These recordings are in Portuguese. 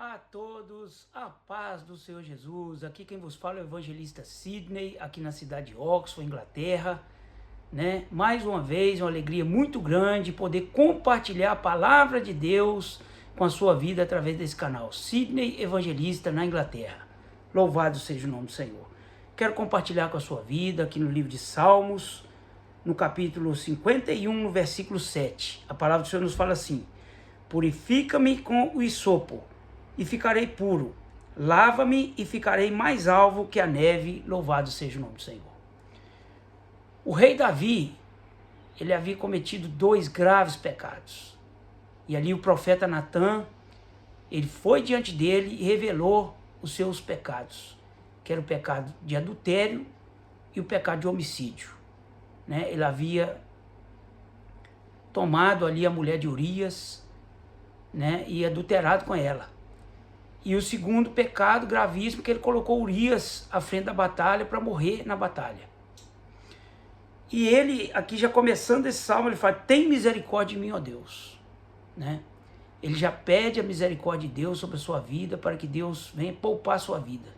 A todos, a paz do Senhor Jesus. Aqui quem vos fala é o evangelista Sidney, aqui na cidade de Oxford, Inglaterra. Mais uma vez, uma alegria muito grande poder compartilhar a palavra de Deus com a sua vida através desse canal. Sidney Evangelista na Inglaterra. Louvado seja o nome do Senhor. Quero compartilhar com a sua vida aqui no livro de Salmos, no capítulo 51, no versículo 7. A palavra do Senhor nos fala assim: purifica-me com o hisopo e ficarei puro. Lava-me e ficarei mais alvo que a neve. Louvado seja o nome do Senhor. O rei Davi, ele havia cometido 2 graves pecados. E ali o profeta Natã, ele foi diante dele e revelou os seus pecados, que era o pecado de adultério e o pecado de homicídio. Ele havia tomado ali a mulher de Urias, e adulterado com ela. E o segundo pecado gravíssimo, que ele colocou Urias à frente da batalha para morrer na batalha. E ele, aqui já começando esse salmo, ele fala: tem misericórdia de mim, ó Deus. Ele já pede a misericórdia de Deus sobre a sua vida, para que Deus venha poupar a sua vida.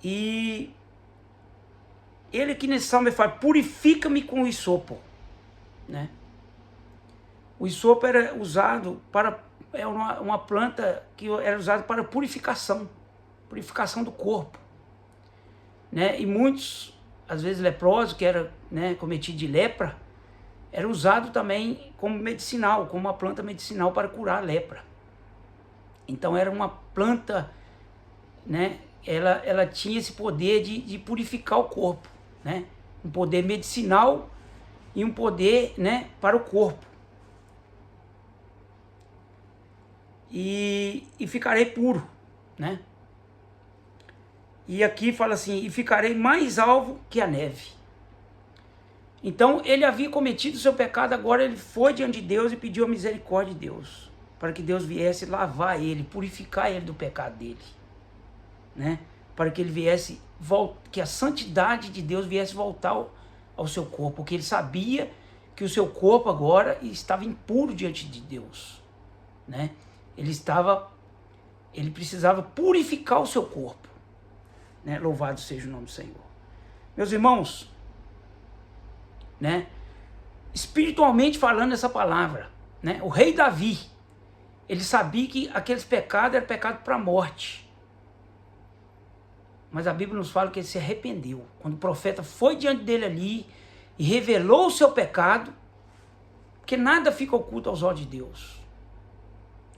E ele aqui nesse salmo ele fala: purifica-me com o hisopo. O hisopo era usado para... é uma planta que era usada para purificação do corpo. E muitos, às vezes leprosos, que era cometido de lepra, era usado também como medicinal, como uma planta medicinal para curar a lepra. Então era uma planta, ela tinha esse poder de purificar o corpo, um poder medicinal e um poder, para o corpo. E ficarei puro, E aqui fala assim: e ficarei mais alvo que a neve. Então ele havia cometido o seu pecado, agora ele foi diante de Deus e pediu a misericórdia de Deus, para que Deus viesse lavar ele, purificar ele do pecado dele, para que ele viesse, que a santidade de Deus viesse voltar ao seu corpo, porque ele sabia que o seu corpo agora estava impuro diante de Deus, Ele precisava purificar o seu corpo. Louvado seja o nome do Senhor. Meus irmãos, espiritualmente falando essa palavra, o rei Davi, ele sabia que aqueles pecados eram pecado para a morte. Mas a Bíblia nos fala que ele se arrependeu. Quando o profeta foi diante dele ali e revelou o seu pecado, porque nada fica oculto aos olhos de Deus.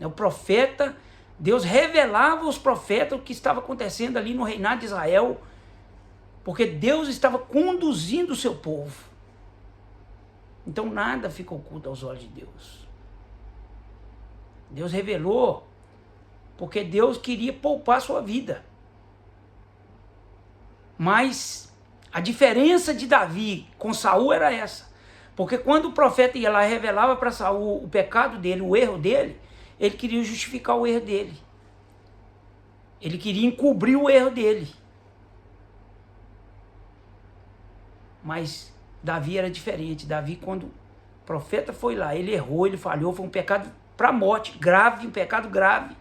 O profeta, Deus revelava aos profetas o que estava acontecendo ali no reinado de Israel, porque Deus estava conduzindo o seu povo. Então nada fica oculto aos olhos de Deus. Deus revelou, porque Deus queria poupar a sua vida. Mas a diferença de Davi com Saul era essa. Porque quando o profeta ia lá e revelava para Saul o pecado dele, o erro dele, ele queria justificar o erro dele. Ele queria encobrir o erro dele. Mas Davi era diferente. Davi, quando o profeta foi lá, ele errou, ele falhou, foi um pecado para a morte, grave, um pecado grave.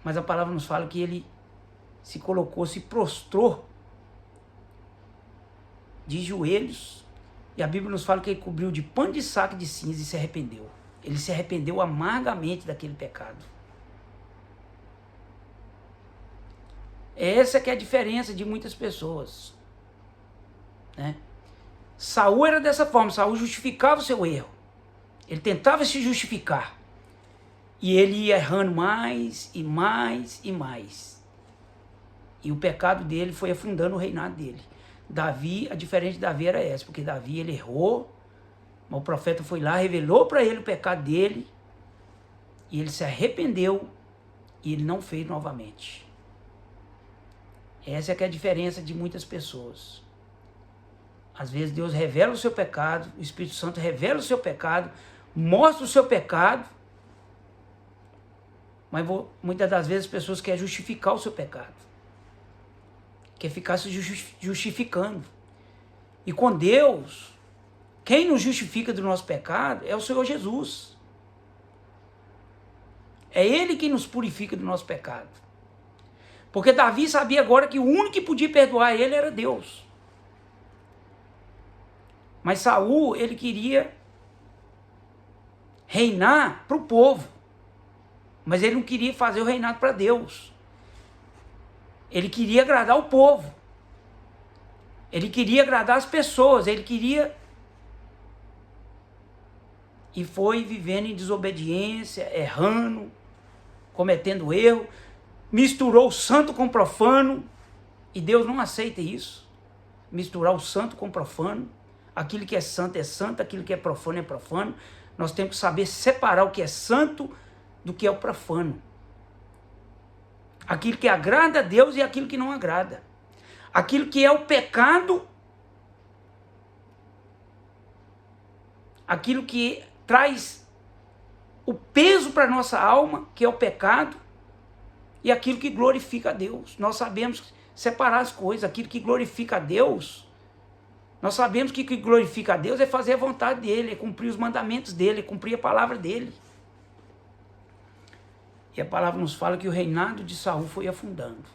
Mas a palavra nos fala que ele se colocou, se prostrou de joelhos, e a Bíblia nos fala que ele cobriu de pano de saco de cinza e se arrependeu. Ele se arrependeu amargamente daquele pecado. Essa que é a diferença de muitas pessoas. Saul era dessa forma. Saul justificava o seu erro. Ele tentava se justificar. E ele ia errando mais e mais e mais. E o pecado dele foi afundando o reinado dele. Davi, a diferença de Davi era essa, porque Davi ele errou, mas o profeta foi lá, revelou para ele o pecado dele, e ele se arrependeu, e ele não fez novamente. Essa é que é a diferença de muitas pessoas. Às vezes Deus revela o seu pecado, o Espírito Santo revela o seu pecado, mostra o seu pecado, mas muitas das vezes as pessoas querem justificar o seu pecado. Quer ficar se justificando. E com Deus, quem nos justifica do nosso pecado é o Senhor Jesus. É Ele que nos purifica do nosso pecado. Porque Davi sabia agora que o único que podia perdoar ele era Deus. Mas Saul, ele queria reinar para o povo. Mas ele não queria fazer o reinado para Deus. Ele queria agradar o povo. Ele queria agradar as pessoas. Ele queria... E foi vivendo em desobediência, errando, cometendo erro. Misturou o santo com o profano. E Deus não aceita isso. Misturar o santo com o profano. Aquilo que é santo, aquilo que é profano. Nós temos que saber separar o que é santo do que é o profano. Aquilo que agrada a Deus e aquilo que não agrada. Aquilo que é o pecado, aquilo que traz o peso para a nossa alma, que é o pecado, e aquilo que glorifica a Deus. Nós sabemos separar as coisas. Aquilo que glorifica a Deus, nós sabemos que o que glorifica a Deus é fazer a vontade dEle, é cumprir os mandamentos dEle, é cumprir a palavra dEle. E a palavra nos fala que o reinado de Saul foi afundando.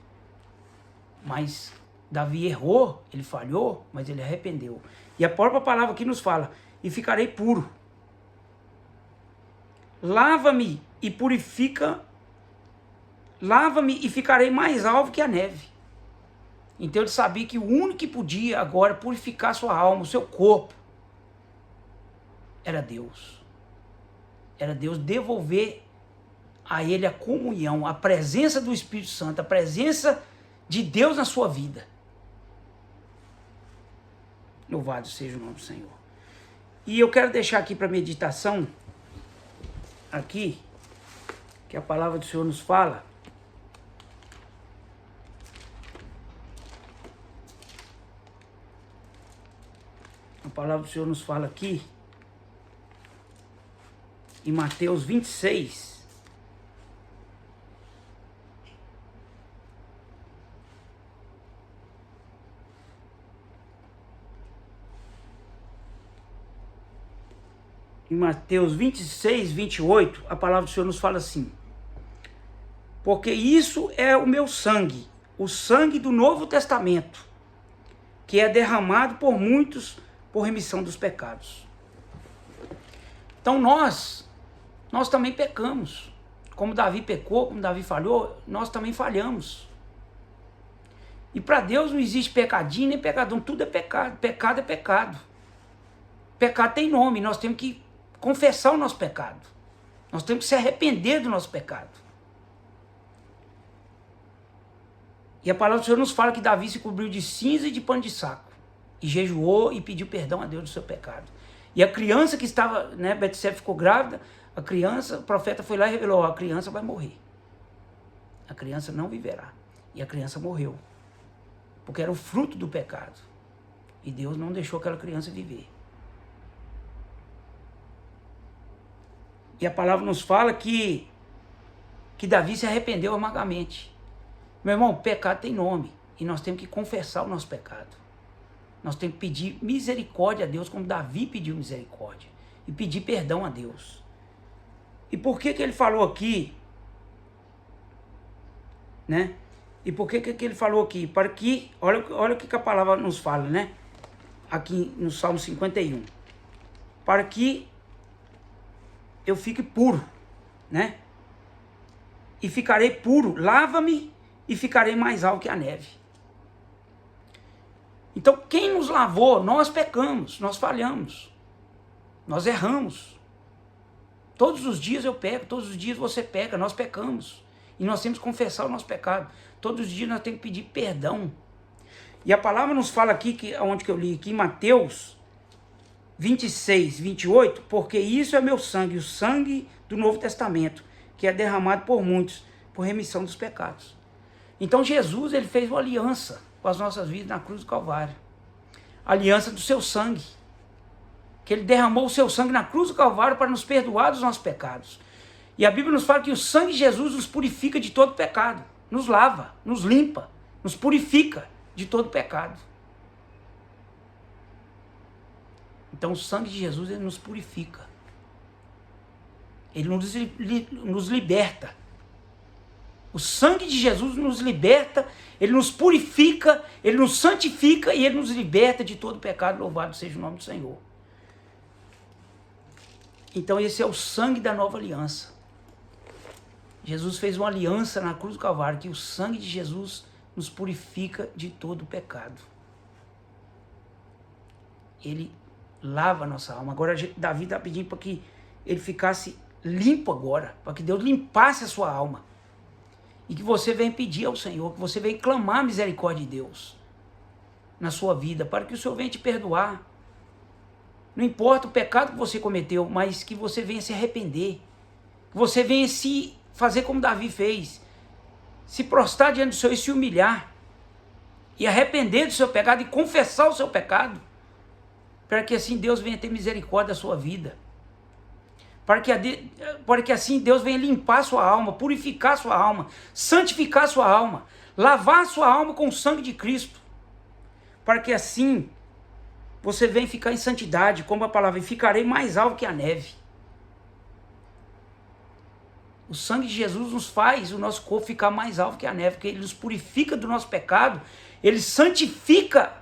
Mas Davi errou, ele falhou, mas ele arrependeu. E a própria palavra aqui nos fala, e ficarei puro. Lava-me e purifica, lava-me e ficarei mais alvo que a neve. Então ele sabia que o único que podia agora purificar sua alma, o seu corpo, era Deus. Era Deus devolver a ele a comunhão, a presença do Espírito Santo, a presença de Deus na sua vida. Louvado seja o nome do Senhor. E eu quero deixar aqui para meditação, aqui, que a palavra do Senhor nos fala. A palavra do Senhor nos fala aqui, em Mateus 26, em Mateus 26, 28, a palavra do Senhor nos fala assim: porque isso é o meu sangue, o sangue do Novo Testamento, que é derramado por muitos por remissão dos pecados. Então nós também pecamos. Como Davi pecou, como Davi falhou, nós também falhamos. E para Deus não existe pecadinho nem pecadão, tudo é pecado. Pecado é pecado. Pecado tem nome, nós temos que confessar o nosso pecado. Nós temos que se arrepender do nosso pecado. E a palavra do Senhor nos fala que Davi se cobriu de cinza e de pano de saco. E jejuou e pediu perdão a Deus do seu pecado. E a criança que estava, Betseba ficou grávida, a criança, o profeta foi lá e revelou, a criança vai morrer. A criança não viverá. E a criança morreu. Porque era o fruto do pecado. E Deus não deixou aquela criança viver. E a palavra nos fala que Davi se arrependeu amargamente. Meu irmão, pecado tem nome. E nós temos que confessar o nosso pecado. Nós temos que pedir misericórdia a Deus, como Davi pediu misericórdia. E pedir perdão a Deus. E por que ele falou aqui? E por que ele falou aqui? Para que, olha o que a palavra nos fala, aqui no Salmo 51. Para que eu fique puro, E ficarei puro, lava-me e ficarei mais alto que a neve. Então, quem nos lavou? Nós pecamos, nós falhamos, nós erramos. Todos os dias eu peco, todos os dias você peca, nós pecamos. E nós temos que confessar o nosso pecado. Todos os dias nós temos que pedir perdão. E a palavra nos fala aqui, onde que eu li aqui, em Mateus 26, 28, porque isso é meu sangue, o sangue do Novo Testamento, que é derramado por muitos, por remissão dos pecados. Então Jesus, ele fez uma aliança com as nossas vidas na cruz do Calvário. A aliança do seu sangue. Que ele derramou o seu sangue na cruz do Calvário para nos perdoar dos nossos pecados. E a Bíblia nos fala que o sangue de Jesus nos purifica de todo pecado. Nos lava, nos limpa, nos purifica de todo pecado. Então o sangue de Jesus, ele nos purifica. Ele nos liberta O sangue de Jesus nos liberta, ele nos purifica, ele nos santifica e ele nos liberta de todo pecado. Louvado seja o nome do Senhor. Então esse é o sangue da nova aliança. Jesus fez uma aliança na cruz do Calvário, que o sangue de Jesus nos purifica de todo pecado. Ele lava a nossa alma. Agora Davi está pedindo para que ele ficasse limpo agora, para que Deus limpasse a sua alma. E que você venha pedir ao Senhor, que você venha clamar a misericórdia de Deus na sua vida, para que o Senhor venha te perdoar. Não importa o pecado que você cometeu, mas que você venha se arrepender. Que você venha se fazer como Davi fez. Se prostrar diante do Senhor e se humilhar. E arrepender do seu pecado e confessar o seu pecado. Para que assim Deus venha ter misericórdia da sua vida. Para que assim Deus venha limpar a sua alma, purificar a sua alma, santificar a sua alma, lavar a sua alma com o sangue de Cristo. Para que assim você venha ficar em santidade, como a palavra, e ficarei mais alto que a neve. O sangue de Jesus nos faz o nosso corpo ficar mais alto que a neve, porque ele nos purifica do nosso pecado, ele santifica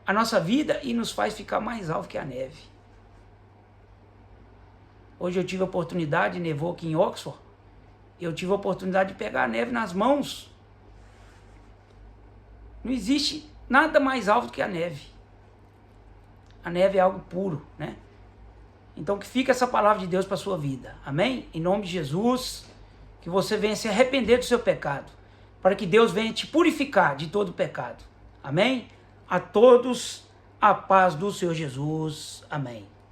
a nossa vida e nos faz ficar mais alto que a neve. Hoje eu tive a oportunidade, nevou aqui em Oxford, eu tive a oportunidade de pegar a neve nas mãos. Não existe nada mais alto que a neve. A neve é algo puro, né? Então que fique essa palavra de Deus para a sua vida. Amém? Em nome de Jesus, que você venha se arrepender do seu pecado, para que Deus venha te purificar de todo pecado. Amém? A todos, a paz do Senhor Jesus. Amém.